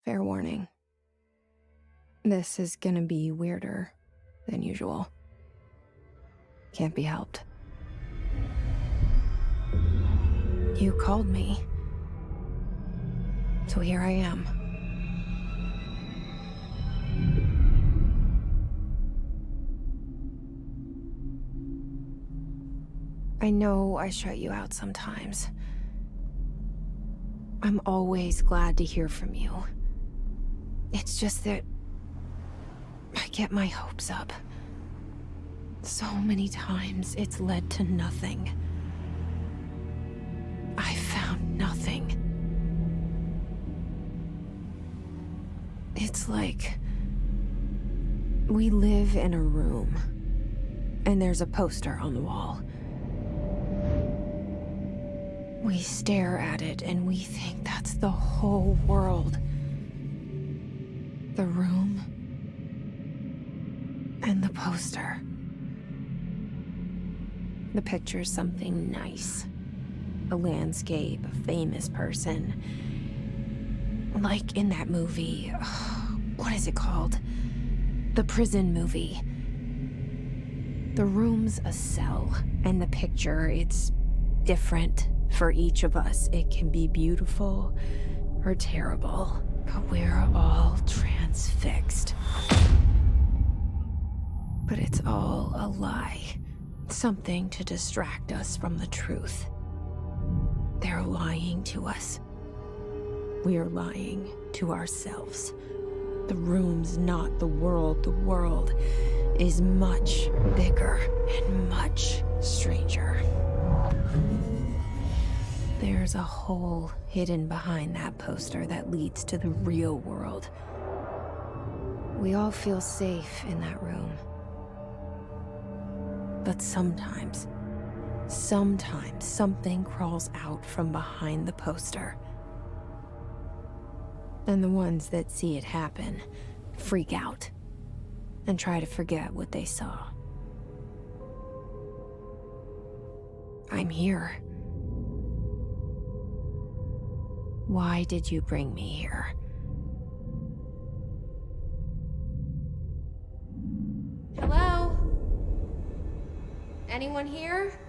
Fair warning. This is gonna be weirder than usual. Can't be helped. You called me. So here I am. I know I shut you out sometimes. I'm always glad to hear from you. It's just that I get my hopes up. So many times it's led to nothing. I found nothing. It's like we live in a room, and there's a poster on the wall. We stare at it and we think that's the whole world. The room and the poster. The picture's something nice. A landscape, a famous person. Like in that movie, what is it called? The prison movie. The room's a cell, and the picture, it's different for each of us. It can be beautiful or terrible, but we're all transfixed. But it's all a lie. Something to distract us from the truth. They're lying to us. We're lying to ourselves. The room's not the world. The world is much bigger and much stranger. There's a hole hidden behind that poster that leads to the real world. We all feel safe in that room. But sometimes something crawls out from behind the poster. And the ones that see it happen freak out and try to forget what they saw. I'm here. Why did you bring me here? Hello? Anyone here?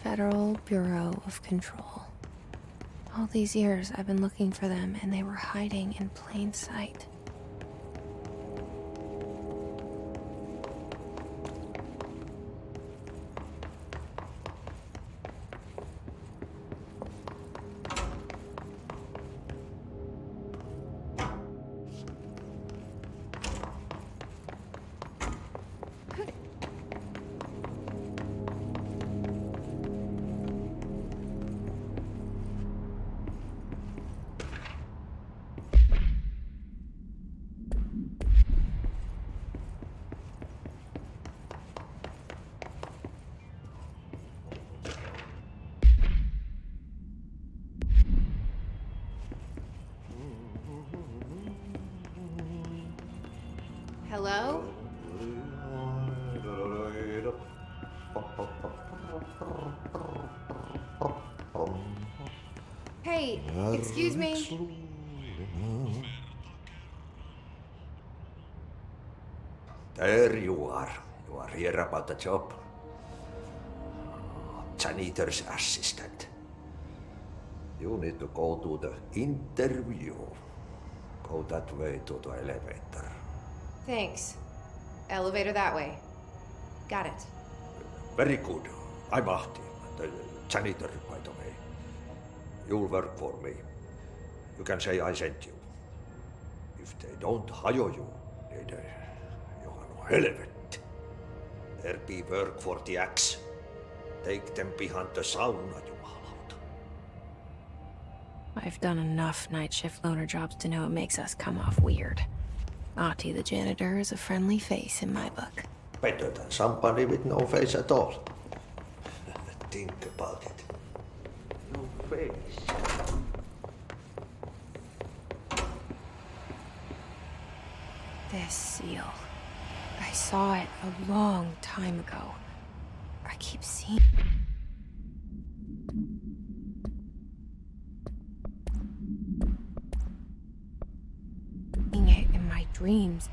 Federal Bureau of Control. All these years I've been looking for them, and they were hiding in plain sight. Hello? Hey, excuse me. There you are. You are here about the job. Janitor's assistant. You need to go to the interview. Go that way to the elevator. Thanks. Elevator that way. Got it. Very good. I'm Ahti, the janitor, by the way. You'll work for me. You can say I sent you. If they don't hire you, niin Johan on helvet. There be work for the axe. Take them behind the sauna, jumalauta. I've done enough night shift loner jobs to know it makes us come off weird. Ahti the janitor is a friendly face in my book. Better than somebody with no face at all. Think about it. No face. This seal. I saw it a long time ago. I keep seeing it in my dreams.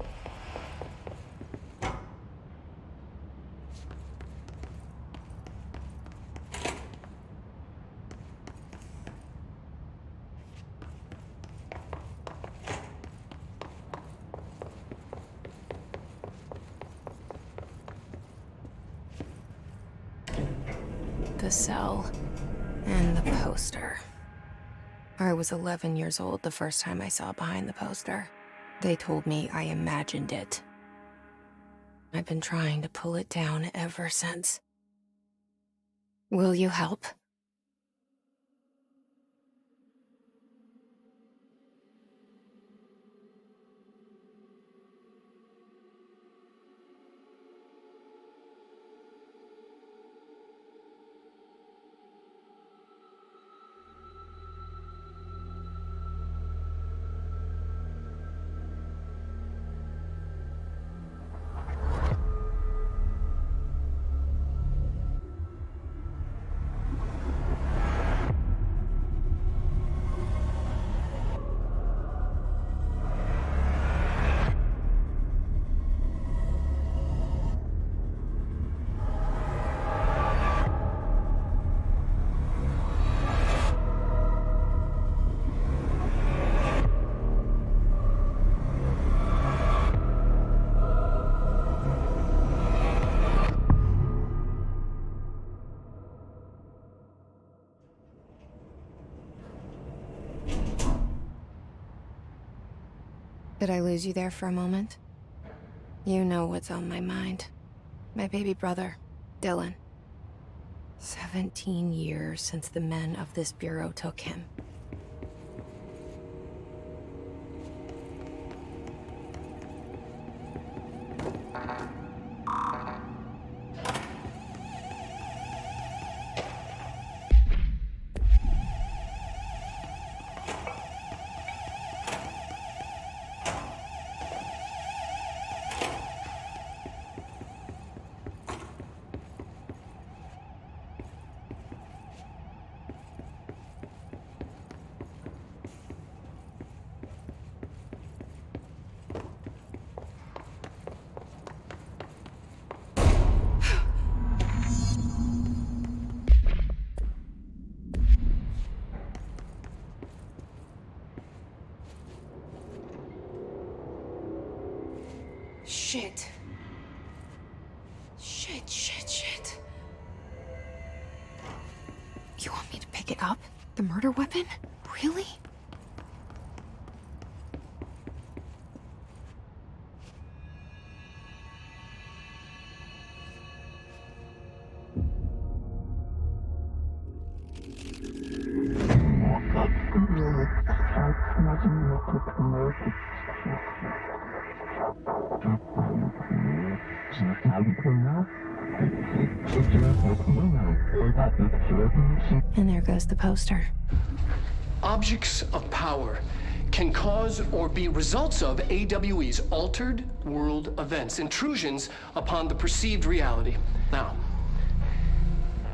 The cell and the poster. I was 11 years old the first time I saw behind the poster. They told me I imagined it. I've been trying to pull it down ever since. Will you help? Did I lose you there for a moment? You know what's on my mind. My baby brother, Dylan. 17 years since the men of this bureau took him. Shit. Shit. You want me to pick it up? The murder weapon? Really? And there goes the poster. Objects of power can cause or be results of AWE's altered world events, intrusions upon the perceived reality. Now,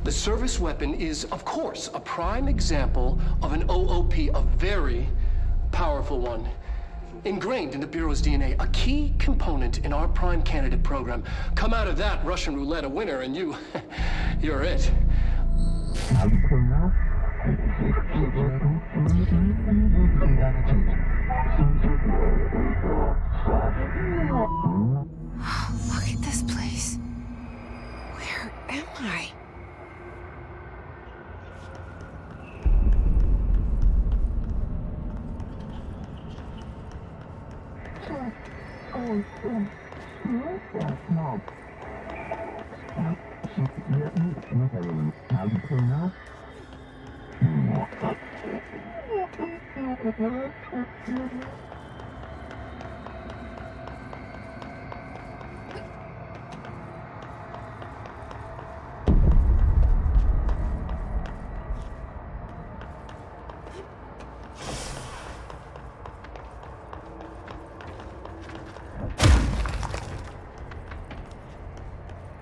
the service weapon is, of course, a prime example of an OOP, a very powerful one. Ingrained in the Bureau's DNA, a key component in our prime candidate program. Come out of that Russian roulette a winner and you're it. Look at this place. Where am I?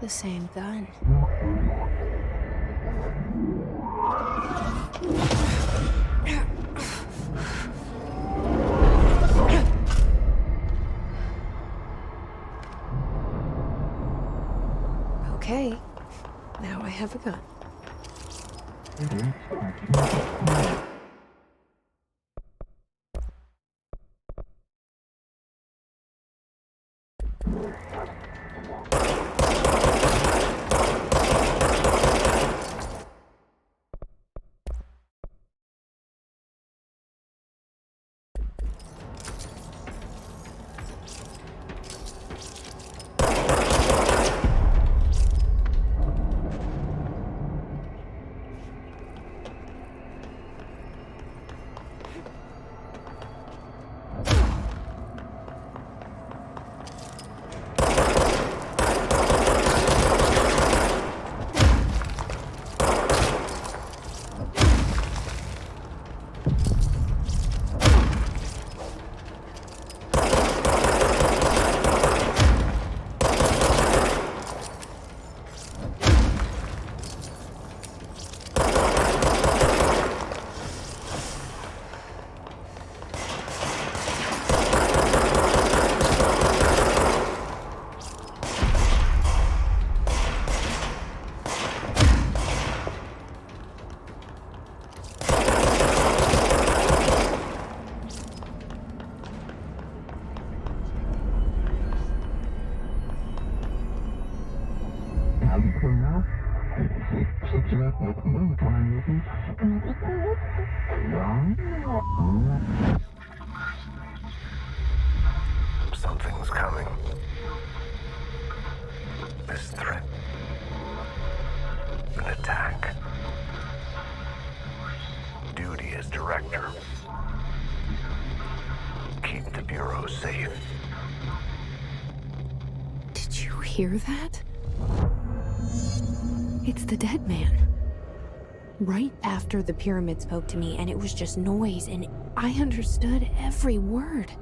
The same gun. Okay, now I have a gun. Something's coming. This threat. An attack. Duty as director. Keep the Bureau safe. Did you hear that? It's the dead man. Right after the pyramid spoke to me, and it was just noise, and I understood every word.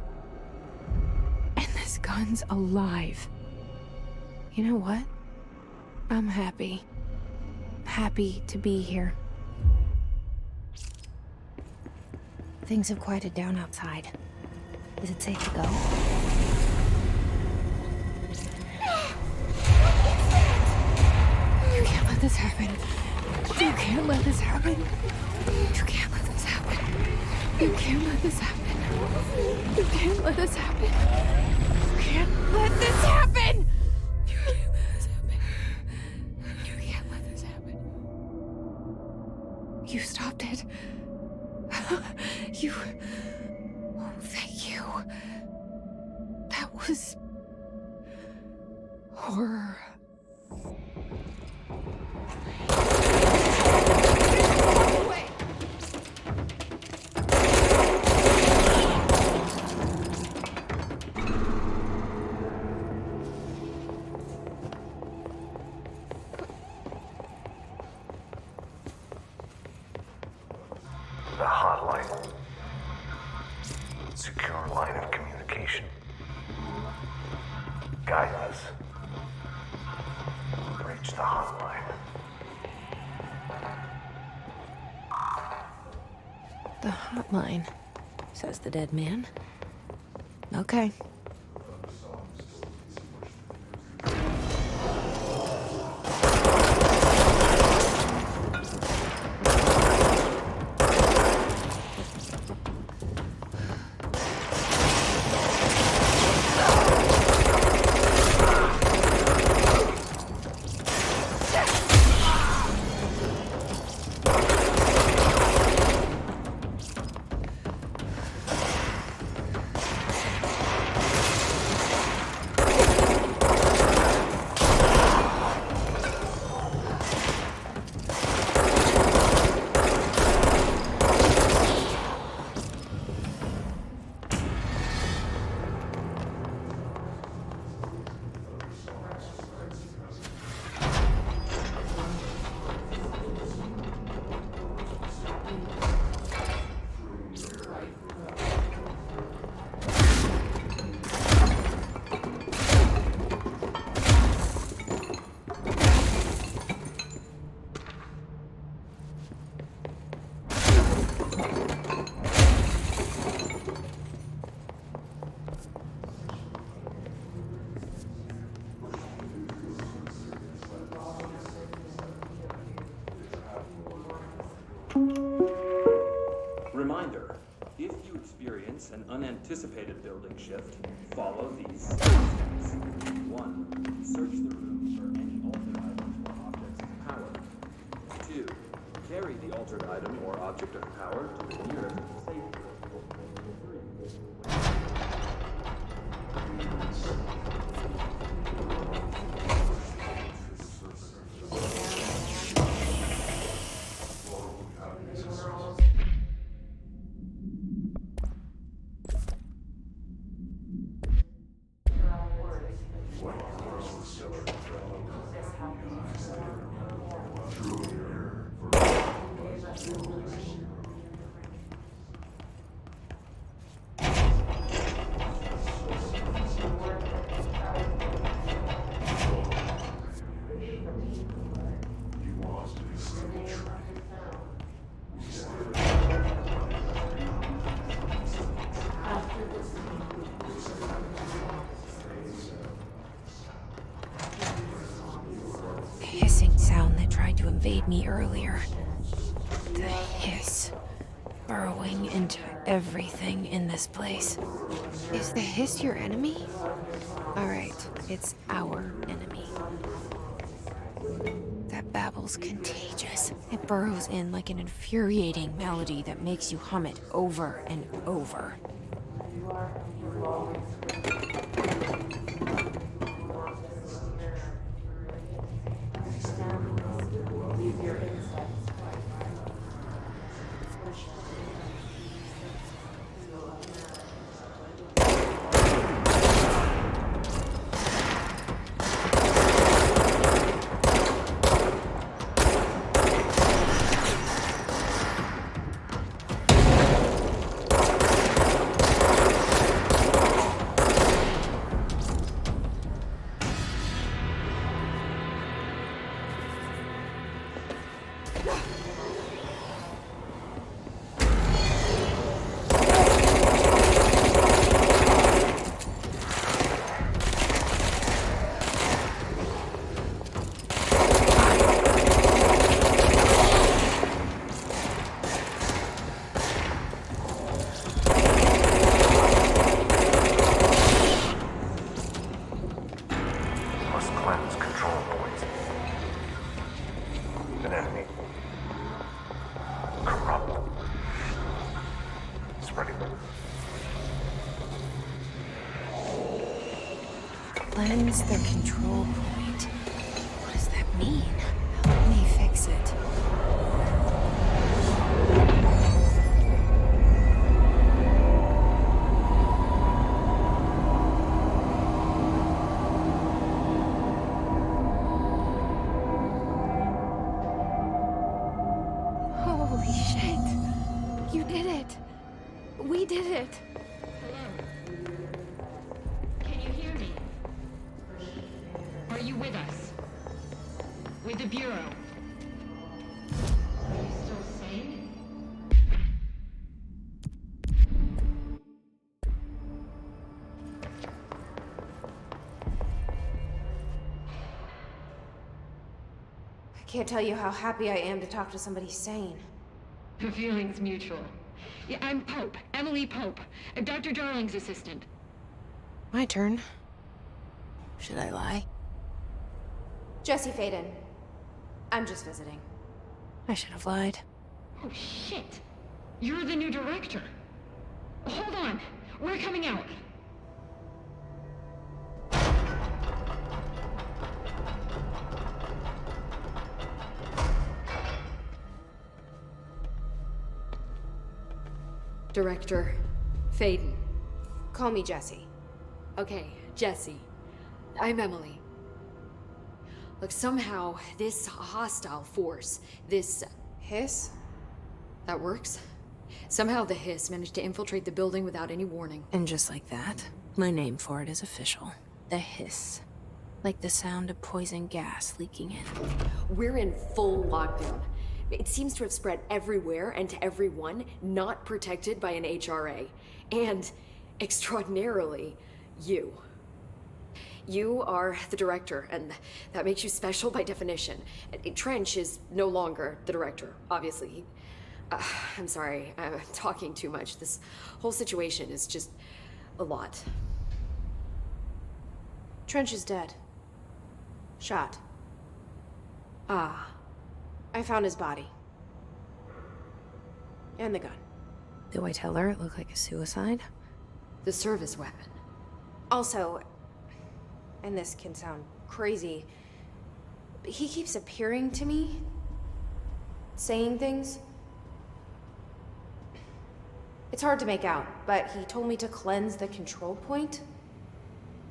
And this gun's alive. You know what? I'm happy. Happy to be here. Things have quieted down outside. Is it safe to go? You can't let this happen. You can't let this happen. You can't let this happen. You can't let this happen. You can't let this happen. You can't let this happen. You can't let this happen. You can't let this happen. You stopped it. You... Oh, thank you. That was... horror. The hotline. Secure line of communication. Guide us. Reach the hotline. The hotline, says the dead man. Okay. Reminder, if you experience an unanticipated building shift, follow these steps. 1. Search the room for any altered items or objects of power. 2. Carry the altered item or object of power to the nearest safe room. 3. Hissing sound that tried to invade me earlier. The hiss. Burrowing into everything in this place. Is the hiss your enemy? Alright, it's our enemy. That babble's contagious. It burrows in like an infuriating melody that makes you hum it over and over. Must cleanse control points. An enemy. Corrupt. Spreading. Cleanse the control point. What does that mean? Help me fix it. Holy shit. You did it. We did it. with us. With the Bureau. Are you still sane? I can't tell you how happy I am to talk to somebody sane. The feeling's mutual. Yeah, I'm Pope. Emily Pope. Dr. Darling's assistant. My turn. Should I lie? Jesse Faden. I'm just visiting. I should have lied. Oh, shit. You're the new director. Hold on. We're coming out. Director Faden. Call me Jesse. Okay, Jesse. I'm Emily. Look, somehow this hostile force, this... Hiss? that works? Somehow the Hiss managed to infiltrate the building without any warning. And just like that, my name for it is official. The Hiss. Like the sound of poison gas leaking in. We're in full lockdown. It seems to have spread everywhere and to everyone not protected by an HRA. And, extraordinarily, you. You are the director, and that makes you special by definition. Trench is no longer the director, obviously. I'm sorry, I'm talking too much. This whole situation is just a lot. Trench is dead. Shot. Ah. I found his body. And the gun. Do I tell her it looked like a suicide? The service weapon. Also, and this can sound crazy, but he keeps appearing to me, saying things. It's hard to make out, but he told me to cleanse the control point,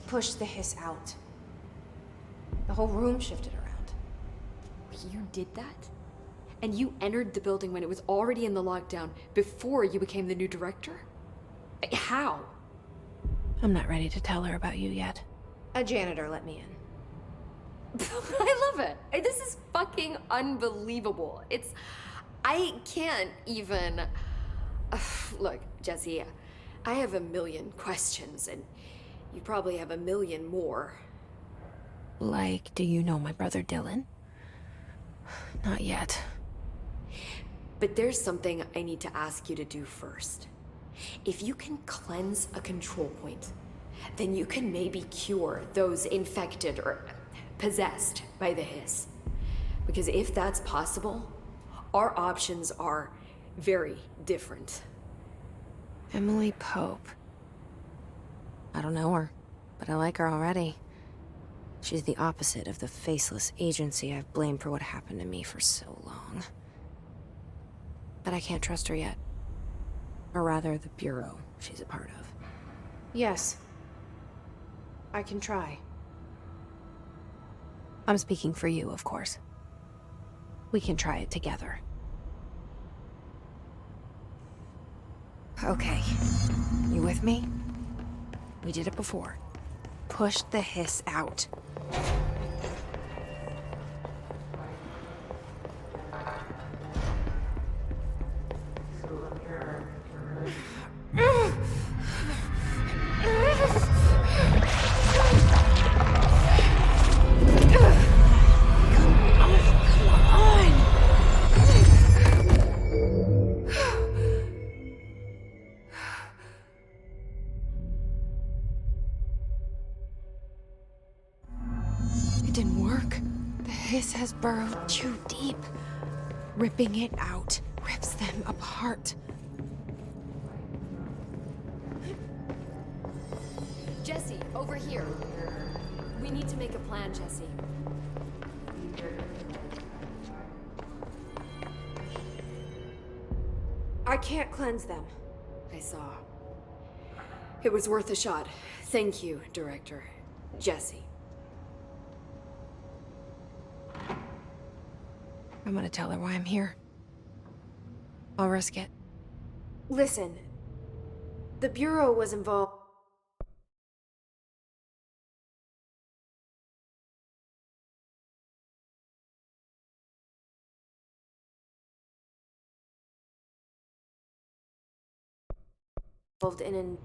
push the Hiss out. The whole room shifted around. You did that? And you entered the building when it was already in the lockdown before you became the new director? How? I'm not ready to tell her about you yet. A janitor let me in. I love it. This is fucking unbelievable. I can't even... Look, Jesse, I have a million questions, and you probably have a million more. Like, do you know my brother Dylan? Not yet. But there's something I need to ask you to do first. If you can cleanse a control point, then you can maybe cure those infected or possessed by the Hiss. Because if that's possible, our options are very different. Emily Pope. I don't know her, but I like her already. She's the opposite of the faceless agency I've blamed for what happened to me for so long. But I can't trust her yet. Or rather, the Bureau she's a part of. Yes. I can try. I'm speaking for you, of course. We can try it together. Okay. You with me? We did it before. Push the Hiss out. It didn't work. The Hiss has burrowed too deep. Ripping it out rips them apart. Jesse, over here. We need to make a plan, Jesse. I can't cleanse them. I saw. It was worth a shot. Thank you, Director. Jesse. I'm gonna tell her why I'm here. I'll risk it. Listen. The Bureau was involved. involved in an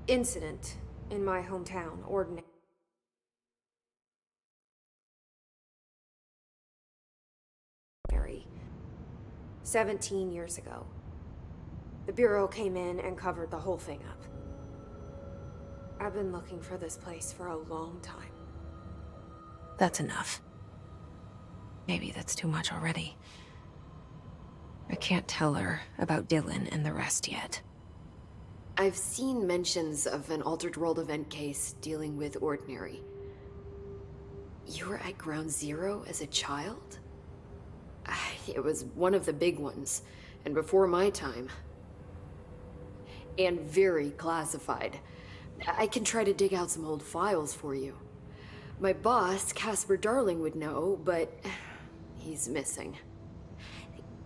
incident in my hometown, Ordinary. 17 years ago. The Bureau came in and covered the whole thing up. I've been looking for this place for a long time. That's enough. Maybe that's too much already. I can't tell her about Dylan and the rest yet. I've seen mentions of an Altered World event case dealing with Ordinary. You were at Ground Zero as a child? It was one of the big ones, and before my time. And very classified. I can try to dig out some old files for you. My boss, Casper Darling, would know, but he's missing.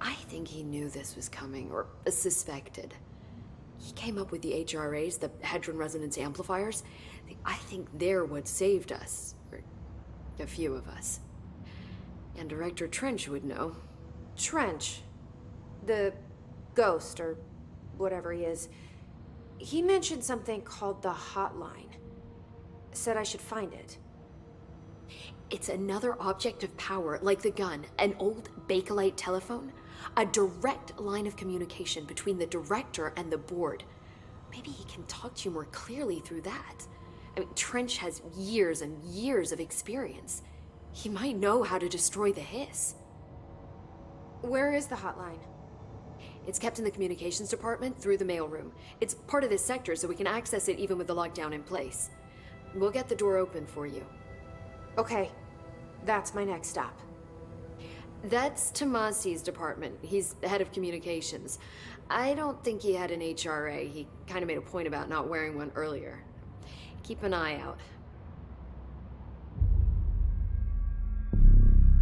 I think he knew this was coming, or suspected. He came up with the HRAs, the Hedron Resonance Amplifiers. I think they're what saved us, or a few of us. And Director Trench would know. Trench? The ghost, or whatever he is. He mentioned something called the Hotline. Said I should find it. It's another object of power, like the gun, an old Bakelite telephone. A direct line of communication between the director and the board. Maybe he can talk to you more clearly through that. I mean, Trench has years and years of experience. He might know how to destroy the Hiss. Where is the hotline? It's kept in the communications department through the mailroom. It's part of this sector, so we can access it even with the lockdown in place. We'll get the door open for you. Okay, that's my next stop. That's Tomasi's department. He's the head of communications. I don't think he had an HRA. He kind of made a point about not wearing one earlier. Keep an eye out.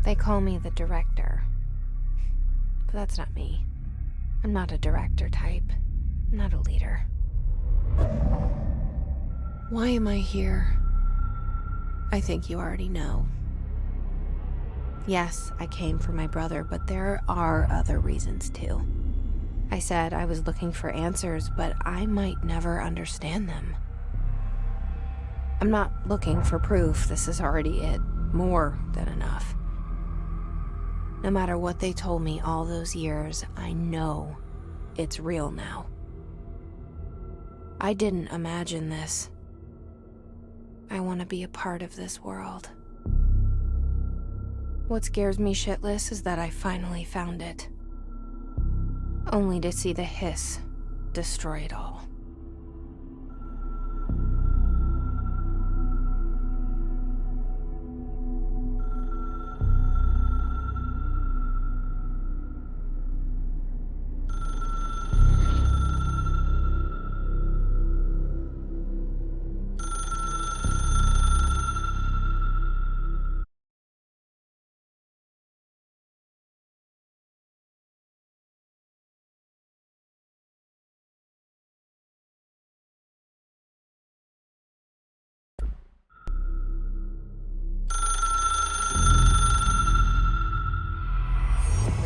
They call me the director. But that's not me. I'm not a director type. I'm not a leader. Why am I here? I think you already know. Yes, I came for my brother, but there are other reasons too. I said I was looking for answers, but I might never understand them. I'm not looking for proof. This is already it. More than enough. No matter what they told me all those years, I know it's real now. I didn't imagine this. I want to be a part of this world. What scares me shitless is that I finally found it. Only to see the Hiss destroy it all.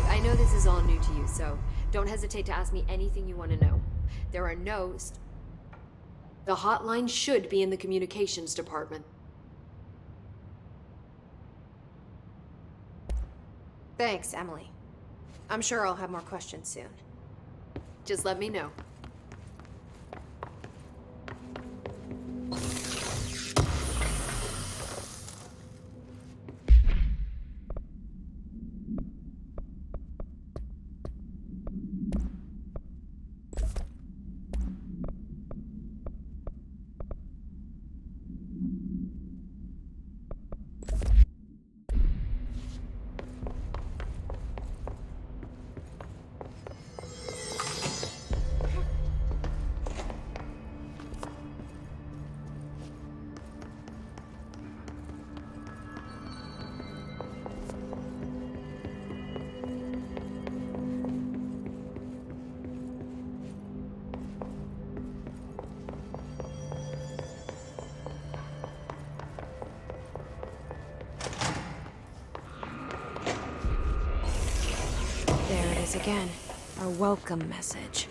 I know this is all new to you, so don't hesitate to ask me anything you want to know. There are no... The hotline should be in the communications department. Thanks, Emily. I'm sure I'll have more questions soon. Just let me know. There it is again. Our welcome message.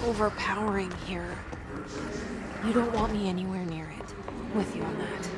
overpowering here. You don't want me anywhere near it. With you on that.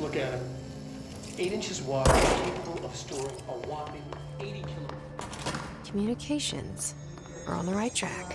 Look at him. 8 inches wide, capable of storing a whopping 80 kilograms. Communications. We're on the right track.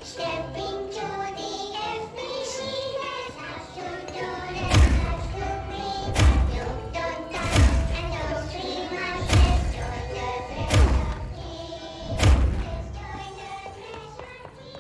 Stepping to the FBC, that's how to do it. That's to be that you've done that. And those 3 months, let's join the rest of me. Let's join the rest of me.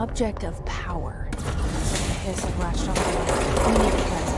object of power. The hiss of latched off the omnipresent.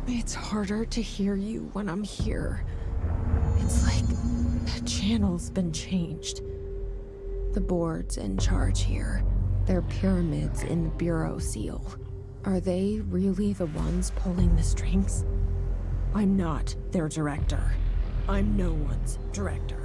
It's harder to hear you when I'm here. It's like the channel's been changed. The board's in charge here. They're pyramids in the Bureau seal. Are they really the ones pulling the strings? I'm not their director. I'm no one's director.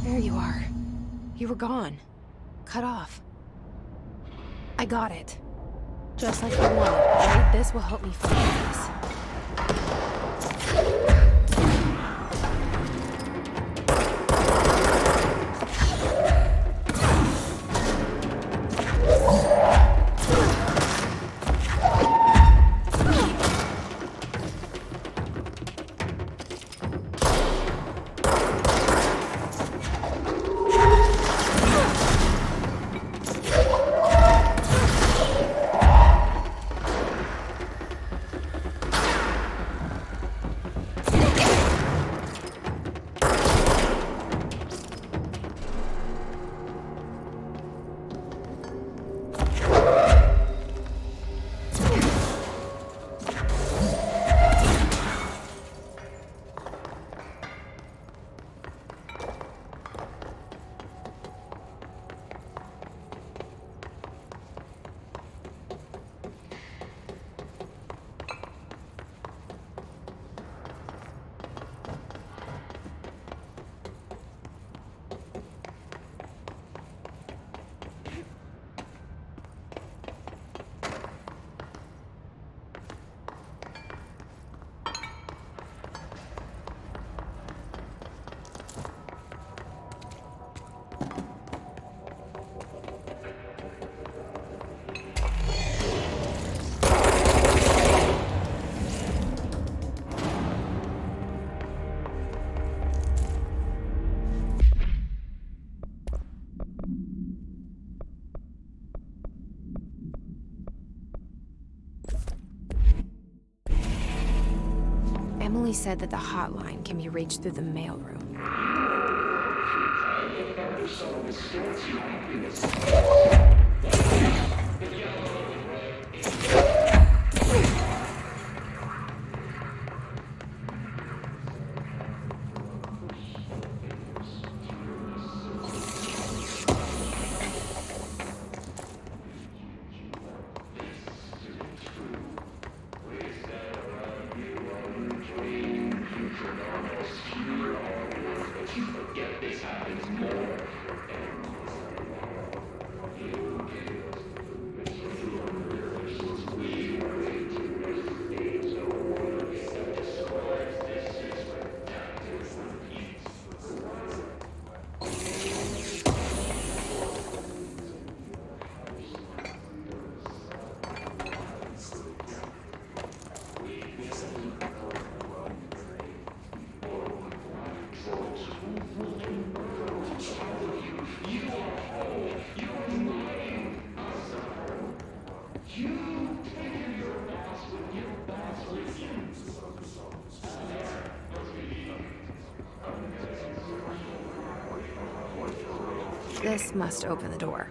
There you are. You were gone. Cut off. I got it. Just like you wanted, right? This will help me find this. He said that the hotline can be reached through the mailroom. This must open the door.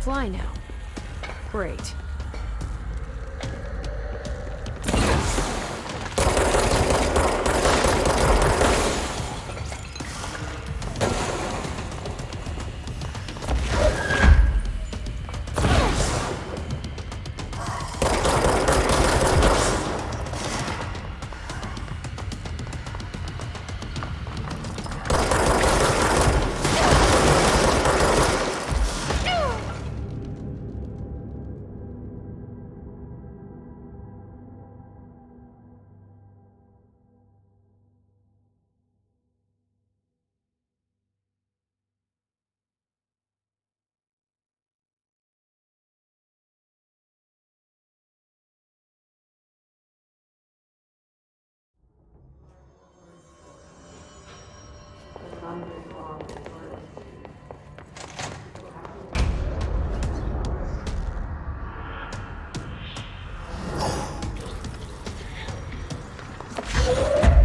Fly now. Great.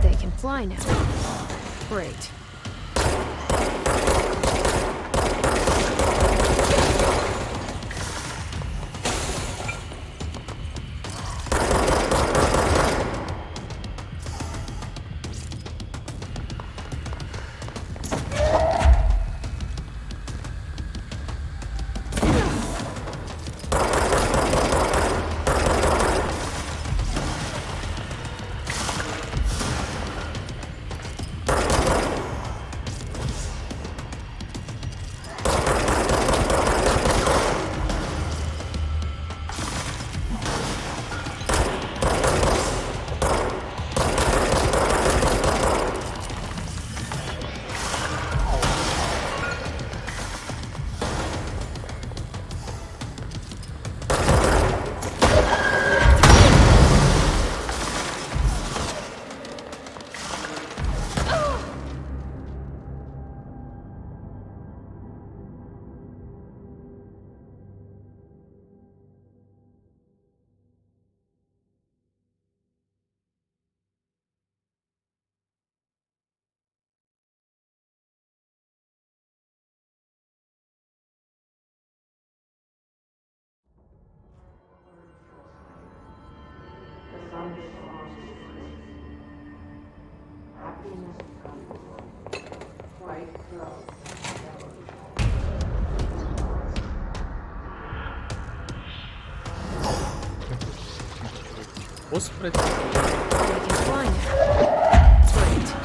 They can fly now. Great. Господи. We can fly now. Great.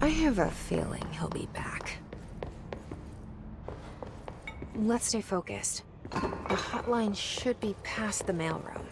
I have a feeling he'll be back. Let's stay focused. The hotline should be past the mailroom.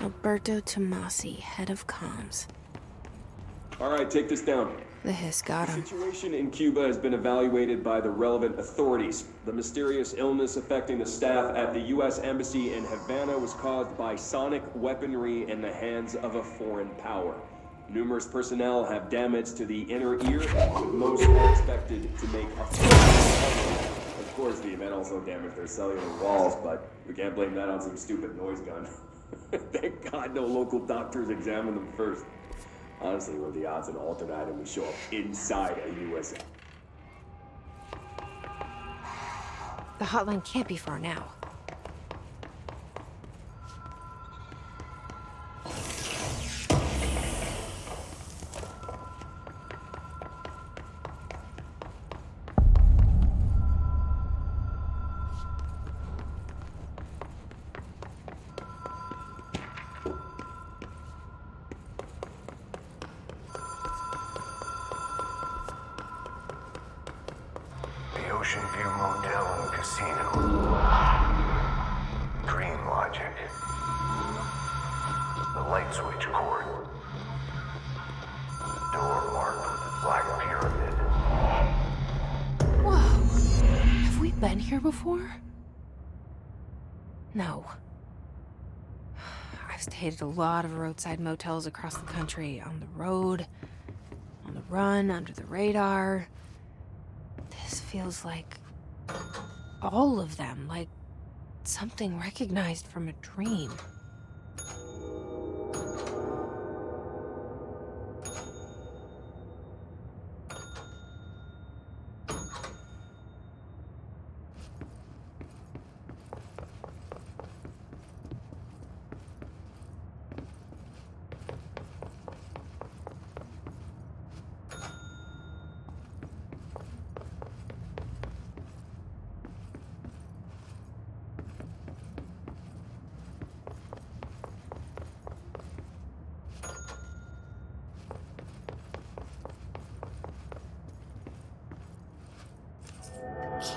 Alberto Tomasi, head of comms. All right, take this down. The hiss got The him. situation in Cuba has been evaluated by the relevant authorities. The mysterious illness affecting the staff at the U.S. Embassy in Havana was caused by sonic weaponry in the hands of a foreign power. Numerous personnel have damage to the inner ear, with most are expected to make a full recovery. Of course, the event also damaged their cellular walls, but we can't blame that on some stupid noise gun. Thank God no local doctors examined them first. Honestly, what are the odds an alternate item would show up inside a USA? The hotline can't be far now. The Ocean View Motel and Casino. Dream Logic. The light switch cord. Door marked with the Black Pyramid. Whoa. Have we been here before? No. I've stayed at a lot of roadside motels across the country, on the road, on the run, under the radar. This feels like all of them, like something recognized from a dream.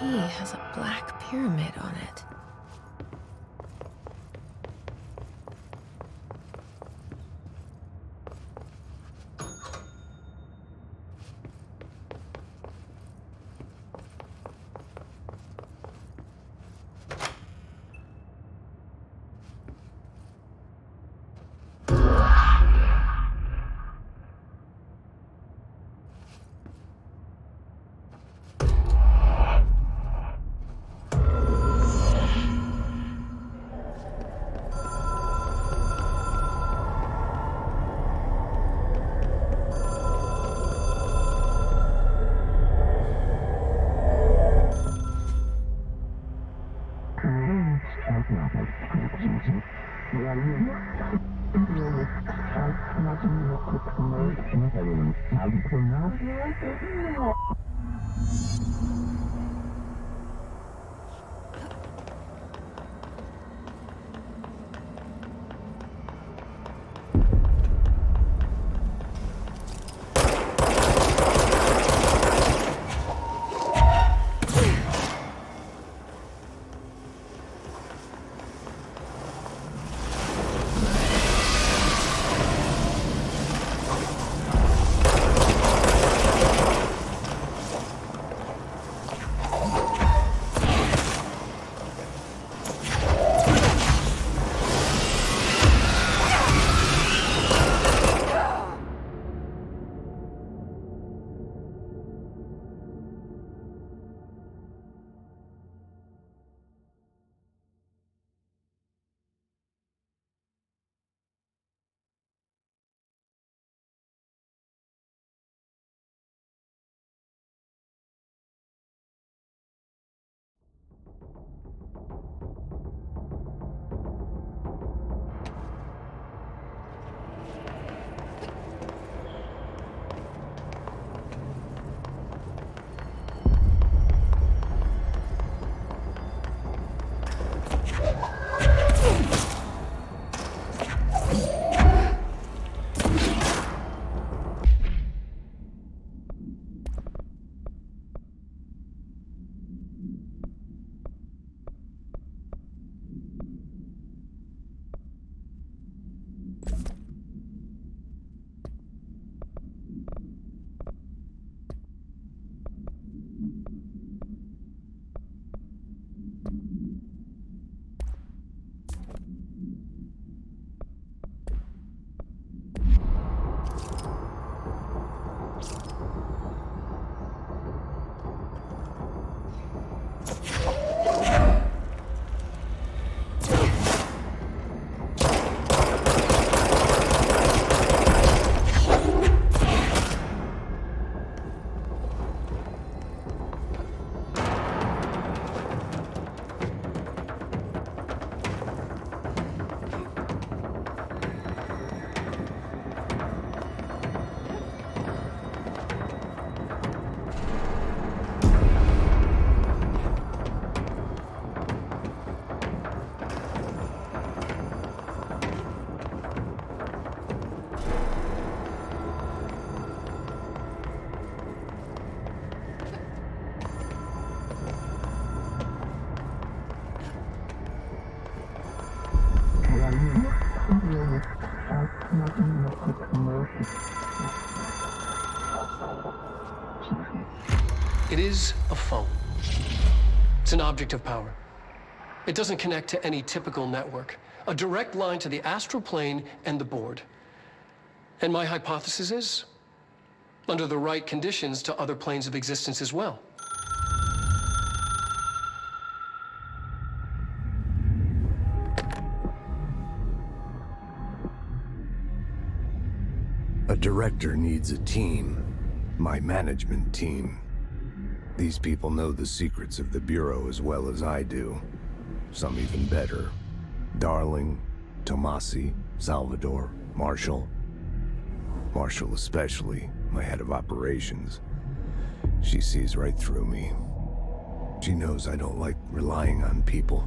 key has a black pyramid on it. It is a phone. It's an object of power. It doesn't connect to any typical network. A direct line to the astral plane and the board. And my hypothesis is, under the right conditions, to other planes of existence as well. A director needs a team. My management team. These people know the secrets of the Bureau as well as I do. Some even better. Darling, Tomasi, Salvador, Marshall. Marshall especially, my head of operations. She sees right through me. She knows I don't like relying on people.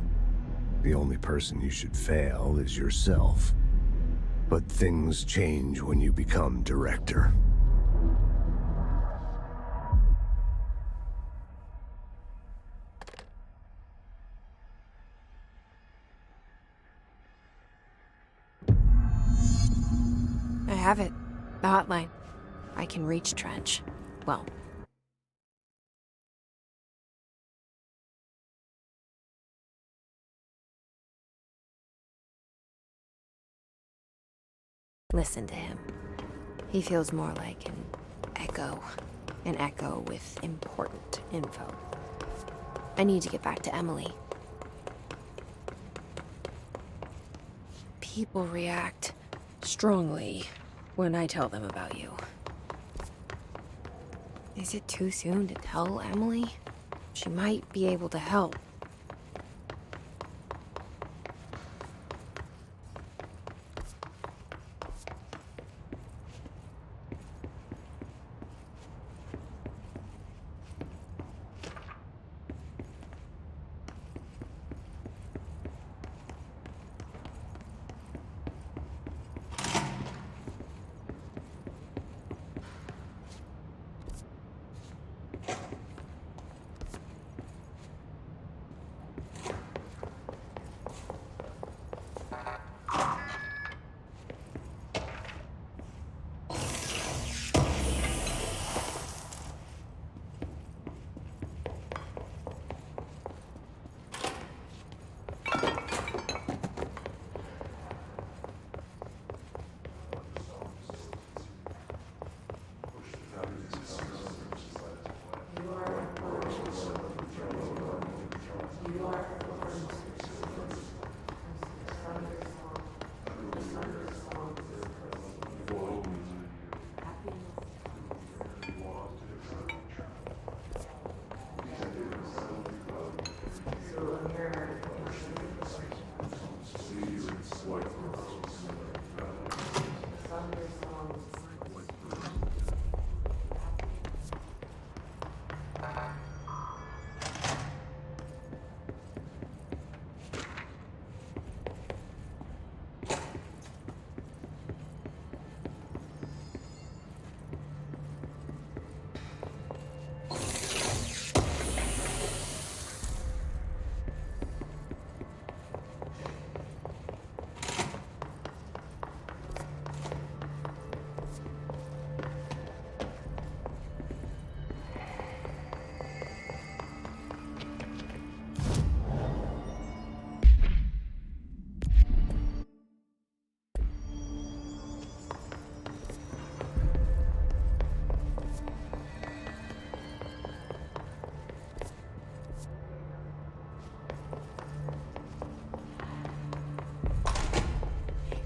The only person you should fail is yourself. But things change when you become director. have it. The hotline. I can reach Trench. Well, listen to him. He feels more like an echo with important info. I need to get back to Emily. People react strongly when I tell them about you. Is it too soon to tell Emily? She might be able to help.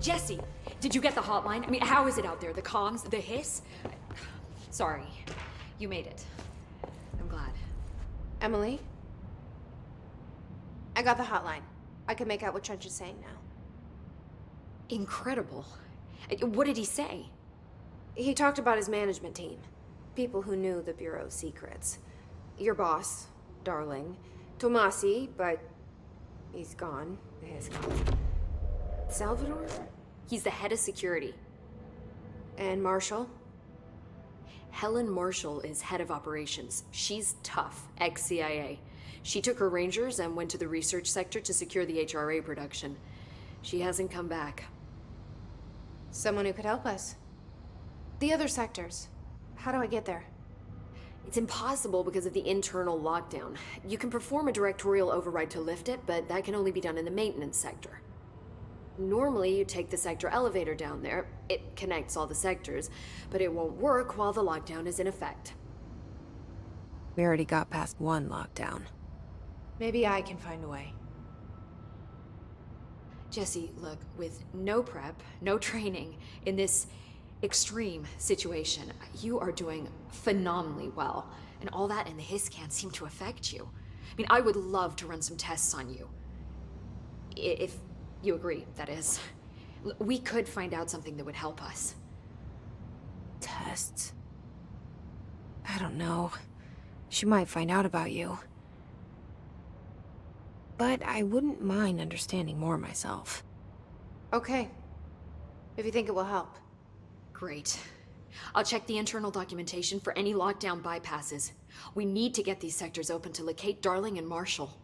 Jesse, did you get the hotline? I mean, how is it out there? The comms, the hiss? Sorry, you made it. I'm glad. Emily? I got the hotline. I can make out what Trench is saying now. Incredible. What did he say? He talked about his management team. People who knew the Bureau's secrets. Your boss, Darling. Tomasi, but he's gone. He's gone. Salvador? He's the head of security. And Marshall? Helen Marshall is head of operations. She's tough, ex-CIA. She took her Rangers and went to the research sector to secure the HRA production. She hasn't come back. Someone who could help us. The other sectors. How do I get there? It's impossible because of the internal lockdown. You can perform a directorial override to lift it, but that can only be done in the maintenance sector. Normally, you take the sector elevator down there. It connects all the sectors, but it won't work while the lockdown is in effect. We already got past one lockdown. Maybe I can find a way. Jesse, look, with no prep, no training, in this extreme situation, you are doing phenomenally well. And all that and the hiss can't seem to affect you. I mean, I would love to run some tests on you. If you agree, that is. We could find out something that would help us. Tests? I don't know. She might find out about you. But I wouldn't mind understanding more myself. Okay. If you think it will help. Great. I'll check the internal documentation for any lockdown bypasses. We need to get these sectors open to locate Darling and Marshall.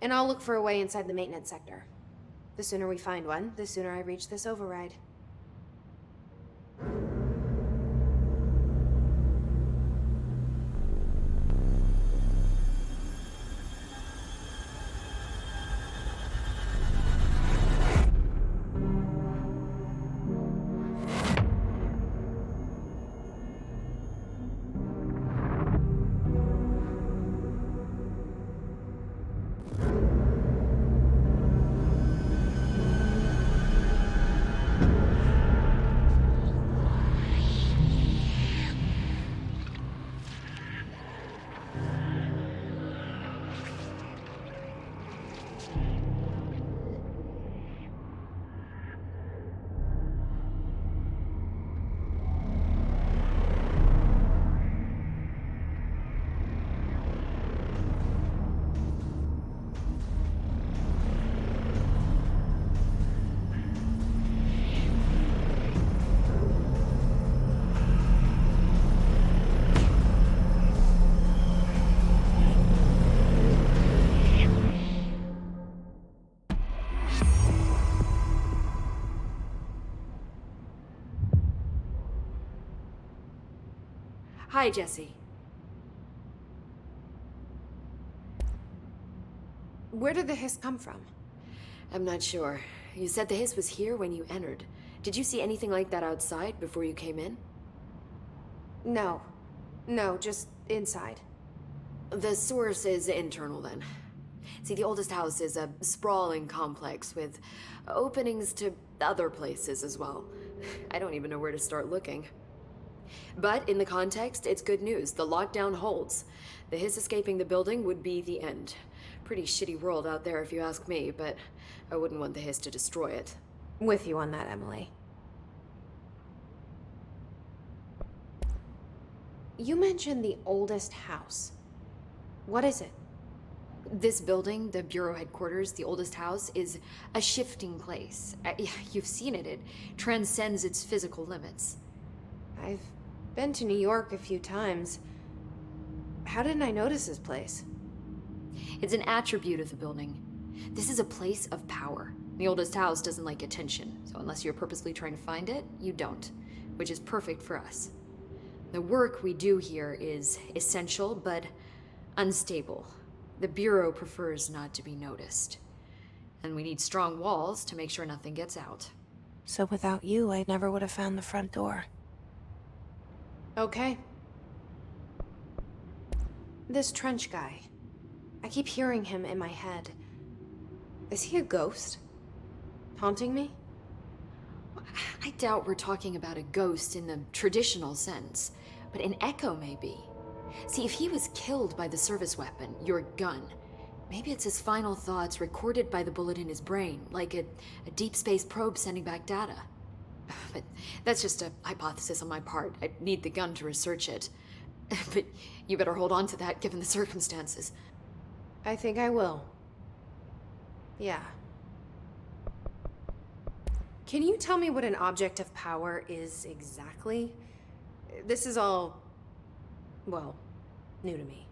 And I'll look for a way inside the maintenance sector. The sooner we find one, the sooner I reach this override. Hi, Jesse. Where did the hiss come from? I'm not sure. You said the hiss was here when you entered. Did you see anything like that outside before you came in? No. No, just inside. The source is internal then. See, the oldest house is a sprawling complex with openings to other places as well. I don't even know where to start looking. But in the context, it's good news. The lockdown holds. The hiss escaping the building would be the end. Pretty shitty world out there if you ask me, but I wouldn't want the hiss to destroy it. With you on that, Emily. You mentioned the oldest house. What is it? This building, the Bureau headquarters, the oldest house, is a shifting place. You've seen it. It transcends its physical limits. I've been to New York a few times. How didn't I notice this place? It's an attribute of the building. This is a place of power. The oldest house doesn't like attention, so unless you're purposely trying to find it, you don't, which is perfect for us. The work we do here is essential, but unstable. The Bureau prefers not to be noticed. And we need strong walls to make sure nothing gets out. So without you, I never would have found the front door. Okay. This Trench guy. I keep hearing him in my head. Is he a ghost? Haunting me? I doubt we're talking about a ghost in the traditional sense, but an echo maybe. See, if he was killed by the service weapon, your gun, maybe it's his final thoughts recorded by the bullet in his brain, like a deep space probe sending back data. But that's just a hypothesis on my part. I need the gun to research it. But you better hold on to that given the circumstances. I think I will. Yeah. Can you tell me what an object of power is exactly? This is all, well, new to me.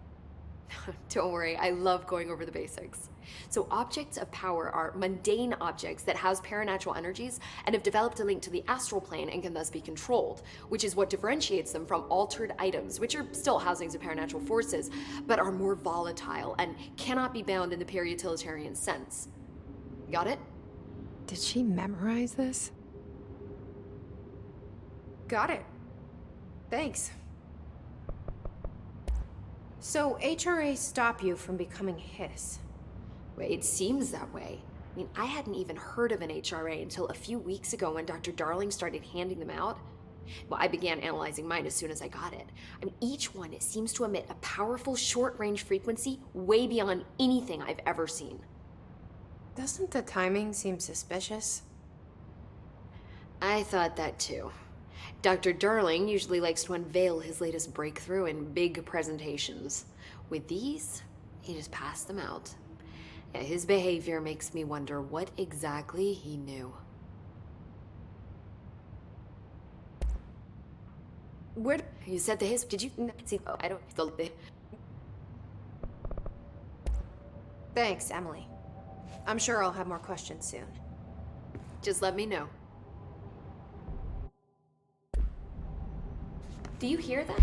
Don't worry, I love going over the basics. So objects of power are mundane objects that house paranatural energies and have developed a link to the astral plane and can thus be controlled, which is what differentiates them from altered items, which are still housings of paranatural forces, but are more volatile and cannot be bound in the peri-utilitarian sense. Got it? Did she memorize this? Got it. Thanks. So HRA stop you from becoming Hiss? Well, it seems that way. I mean, I hadn't even heard of an HRA until a few weeks ago when Dr. Darling started handing them out. Well, I began analyzing mine as soon as I got it. I mean, each one seems to emit a powerful short-range frequency way beyond anything I've ever seen. Doesn't the timing seem suspicious? I thought that too. Dr. Darling usually likes to unveil his latest breakthrough in big presentations. With these, he just passed them out. Yeah, his behavior makes me wonder what exactly he knew. Where You said the his. Did you see? Oh, I don't. Thanks, Emily. I'm sure I'll have more questions soon. Just let me know. Do you hear that?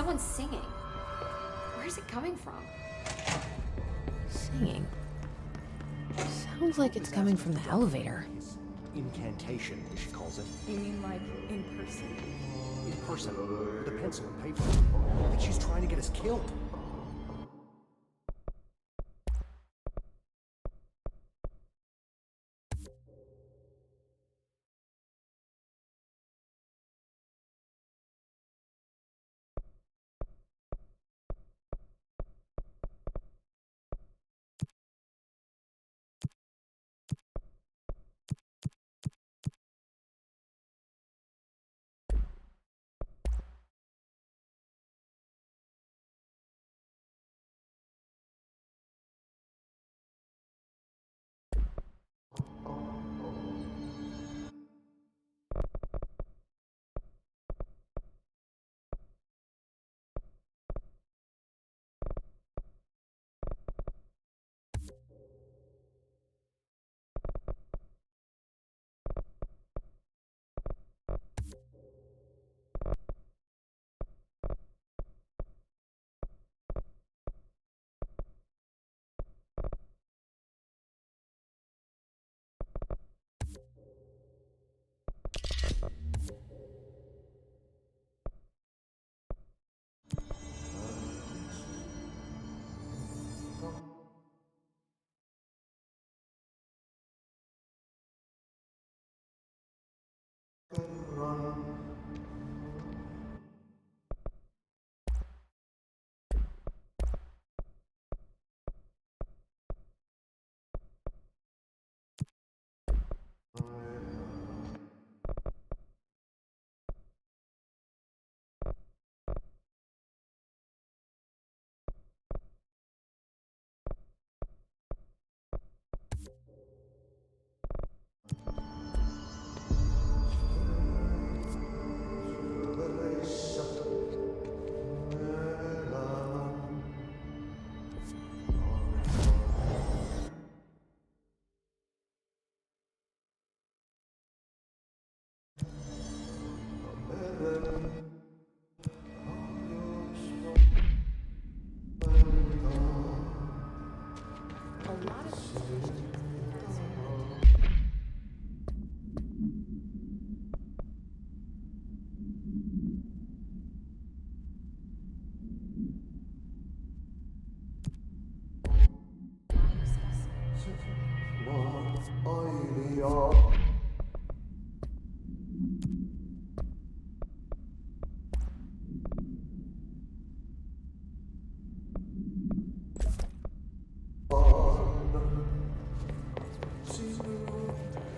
someone's singing. Where's it coming from? Singing. Sounds like it's coming from the elevator. Incantation, as she calls it. You mean like in person? In person, with a pencil and paper. I think she's trying to get us killed.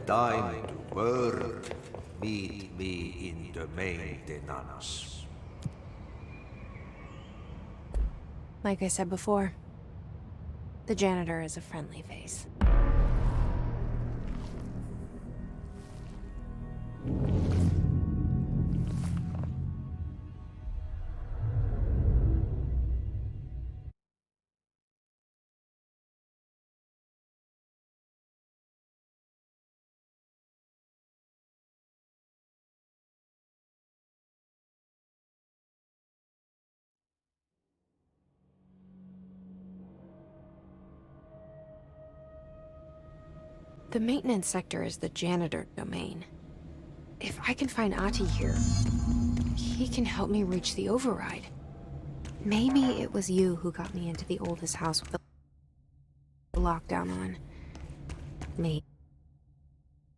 Time to work. Meet me in the maintenance. Like I said before, the janitor is a friendly face. The maintenance sector is the janitor domain. If I can find Ahti here, he can help me reach the override. Maybe it was you who got me into the oldest house with the lockdown on. Maybe.